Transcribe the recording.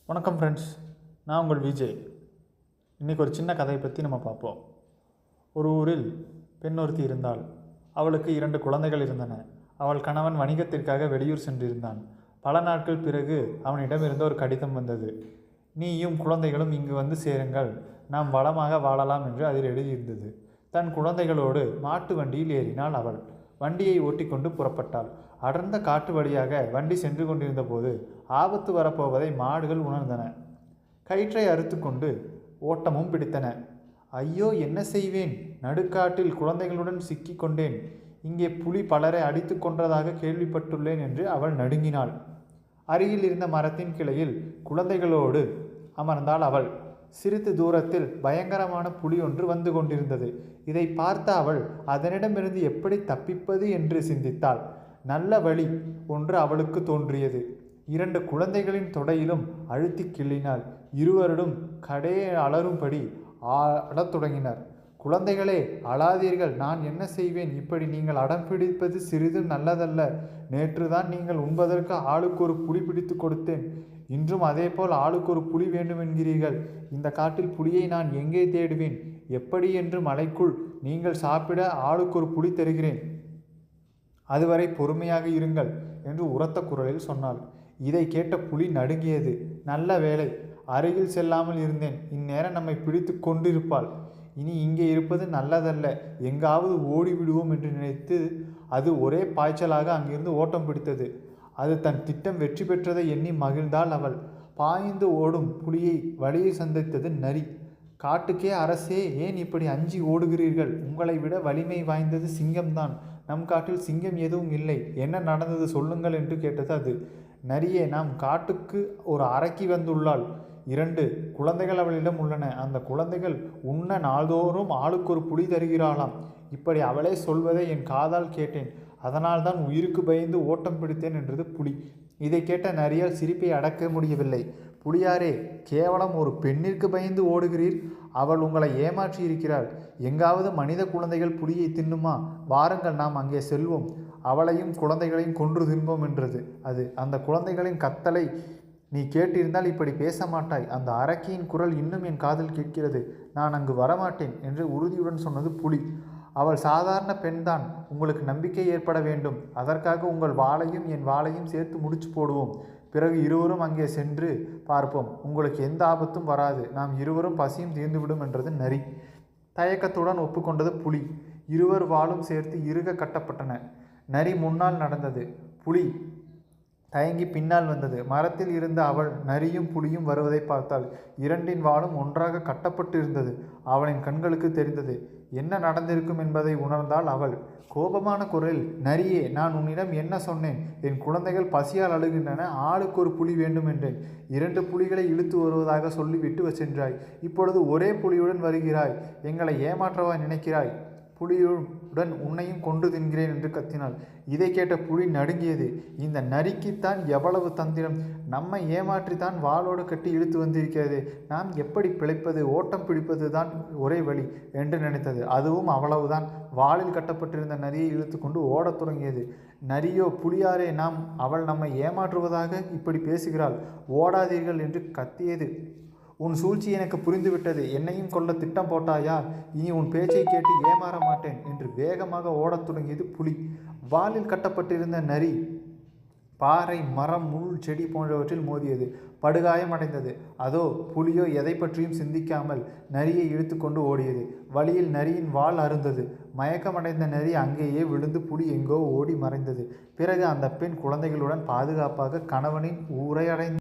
வணக்கம் ஃப்ரெண்ட்ஸ், நான் உங்கள் விஜய். இன்றைக்கி ஒரு சின்ன கதையை பற்றி நம்ம பார்ப்போம். ஒரு ஊரில் பெண் ஒருத்தி இருந்தாள். அவளுக்கு 2 குழந்தைகள் இருந்தன. அவள் கணவன் வணிகத்திற்காக வெளியூர் சென்றிருந்தான். பல நாட்கள் பிறகு அவனிடமிருந்து ஒரு கடிதம் வந்தது. நீயும் குழந்தைகளும் இங்கு வந்து சேருங்கள், நாம் வளமாக வாழலாம் என்று அதில் எழுதியிருந்தது. தன் குழந்தைகளோடு மாட்டு வண்டியில் ஏறினாள் அவள். வண்டியை ஓட்டிக்கொண்டு புறப்பட்டாள். அடர்ந்த காட்டு வழியாக வண்டி சென்று கொண்டிருந்த போது ஆபத்து வரப்போவதை மாடுகள் உணர்ந்தன. கயிற்றை அறுத்து கொண்டு ஓட்டமும் பிடித்தன. ஐயோ, என்ன செய்வேன்? நடுக்காட்டில் குழந்தைகளுடன் சிக்கி கொண்டேன். இங்கே புலி பலரை அடித்து கொன்றதாக கேள்விப்பட்டுள்ளேன் என்று அவள் நடுங்கினாள். அருகில் இருந்த மரத்தின் கிளையில் குழந்தைகளோடு அமர்ந்தாள் அவள். சிறிது தூரத்தில் பயங்கரமான புலி ஒன்று வந்து கொண்டிருந்தது. இதை பார்த்த அவள் அதனிடமிருந்து எப்படி தப்பிப்பது என்று சிந்தித்தாள். நல்ல வழி ஒன்று அவளுக்கு தோன்றியது. 2 குழந்தைகளின் தொடையிலும் அழுத்தி கிள்ளினாள். இருவரும் கடையே அலறும்படி அழத் தொடங்கினர். குழந்தைகளே, அழாதீர்கள், நான் என்ன செய்வேன்? இப்படி நீங்கள் அடம் பிடிப்பது சிறிதும் நல்லதல்ல. நேற்றுதான் நீங்கள் உண்பதற்கு ஆளுக்கு ஒரு புலி பிடித்து கொடுத்தேன். இன்றும் அதேபோல் ஆளுக்கு ஒரு புலி வேண்டுமென்கிறீர்கள். இந்த காட்டில் புலியை நான் எங்கே தேடுவேன்? எப்படி என்று மலைக்குள் நீங்கள் சாப்பிட ஆளுக்கு ஒரு புலி தருகிறேன். அதுவரை பொறுமையாக இருங்கள் என்று உரத்த குரலில் சொன்னாள். இதை கேட்ட புலி நடுங்கியது. நல்ல வேளை, அருகில் செல்லாமல் இருந்தேன். இந்நேரம் நம்மை பிடித்து கொண்டிருப்பாள். இனி இங்கே இருப்பது நல்லதல்ல, எங்காவது ஓடிவிடுவோம் என்று நினைத்து அது ஒரே பாய்ச்சலாக அங்கிருந்து ஓட்டம் பிடித்தது. அது தன் திட்டம் வெற்றி பெற்றதை எண்ணி மகிழ்ந்தாள் அவள். பாய்ந்து ஓடும் புலியை வழியை சந்தித்தது நரி. காட்டுக்கே அரசே, ஏன் இப்படி அஞ்சி ஓடுகிறீர்கள்? உங்களை விட வலிமை வாய்ந்தது சிங்கம்தான். நம் காட்டில் சிங்கம் எதுவும் இல்லை. என்ன நடந்தது சொல்லுங்கள் என்று கேட்டது அது. நரியே, நாம் காட்டுக்கு ஒரு அரக்கி வந்துள்ளாள். 2 குழந்தைகள் அவளிடம் உள்ளன. அந்த குழந்தைகள் உண்ண நாள்தோறும் ஆளுக்கு ஒரு புலி தருகிறாளாம். இப்படி அவளே சொல்வதை என் காதால் கேட்டேன். அதனால்தான் உயிருக்கு பயந்து ஓட்டம் பிடித்தேன் என்றது புலி. இதை கேட்ட நரியால் சிரிப்பை அடக்க முடியவில்லை. புலியாரே, கேவலம் ஒரு பெண்ணிற்கு பயந்து ஓடுகிறீர். அவள் உங்களை ஏமாற்றி இருக்கிறாள். எங்காவது மனித குழந்தைகள் புலியை தின்னுமா? வாருங்கள், நாம் அங்கே செல்வோம். அவளையும் குழந்தைகளையும் கொன்று தின்போம் என்றது அது. அந்த குழந்தைகளின் கத்தலை நீ கேட்டிருந்தால் இப்படி பேச மாட்டாய். அந்த அரக்கியின் குரல் இன்னும் என் காதில் கேட்கிறது. நான் அங்கு வரமாட்டேன் என்று உறுதியுடன் சொன்னது புலி. அவள் சாதாரண பெண்தான். உங்களுக்கு நம்பிக்கை ஏற்பட வேண்டும். அதற்காக உங்கள் வாளையும் என் வாளையும் சேர்த்து முடிச்சு போடுவோம். பிறகு இருவரும் அங்கே சென்று பார்ப்போம். உங்களுக்கு எந்த ஆபத்தும் வராது. நாம் இருவரும் பசியும் தீர்ந்துவிடும் என்றது நரி. தயக்கத்துடன் ஒப்புக்கொண்டது புலி. இருவர் வாளும் சேர்த்து இறுக கட்டப்பட்டன. நரி முன்னால் நடந்தது. புலி தயங்கி பின்னால் வந்தது. மரத்தில் இருந்த அவள் நரியும் புலியும் வருவதை பார்த்தாள். 2 வாளும் ஒன்றாக கட்டப்பட்டு இருந்தது. அவளின் கண்களுக்கு தெரிந்தது. என்ன நடந்திருக்கும் என்பதை உணர்ந்தாள் அவள். கோபமான குரலில், நரியே, நான் உன்னிடம் என்ன சொன்னேன்? என் குழந்தைகள் பசியால் அழுகின்றன, ஆளுக்கு ஒரு புலி வேண்டும் என்றேன். 2 புலிகளை இழுத்து வருவதாக சொல்லிவிட்டு சென்றாய். இப்பொழுது ஒரே புலியுடன் வருகிறாய். எங்களை ஏமாற்றவா நினைக்கிறாய்? புலியுடன் உன்னையும் கொண்டு தின்கிறேன் என்று கத்தினாள். இதை கேட்ட புலி நடுங்கியது. இந்த நரிக்குத்தான் எவ்வளவு தந்திரம்! நம்மை ஏமாற்றித்தான் வாளோடு கட்டி இழுத்து வந்திருக்கிறது. நாம் எப்படி பிழைப்பது? ஓட்டம் பிடிப்பது தான் ஒரே வழி என்று நினைத்தது. அதுவும் அவ்வளவுதான். வாளில் கட்டப்பட்டிருந்த நரியை இழுத்து கொண்டு ஓடத் தொடங்கியது. நரியோ, புலியாரே, அவள் நம்மை ஏமாற்றுவதாக இப்படி பேசுகிறாள், ஓடாதீர்கள் என்று கத்தியது. உன் சூழ்ச்சி எனக்கு புரிந்துவிட்டது. என்னையும் கொல்ல திட்டம் போட்டாயா? இனி உன் பேச்சை கேட்டு ஏமாற மாட்டேன் என்று வேகமாக ஓடத் தொடங்கியது புலி. வாலில் கட்டப்பட்டிருந்த நரி பாறை, மரம், முள், செடி போன்றவற்றில் மோதியது. படுகாயம் அடைந்தது. அதோ புலியோ எதை பற்றியும் சிந்திக்காமல் நரியை இழுத்து கொண்டு ஓடியது. வழியில் நரியின் வால் அருந்தது. மயக்கமடைந்த நரி அங்கேயே விழுந்து புலி எங்கோ ஓடி மறைந்தது. பிறகு அந்த பெண் குழந்தைகளுடன் பாதுகாப்பாக கணவனின் ஊரை அடைந்தார்.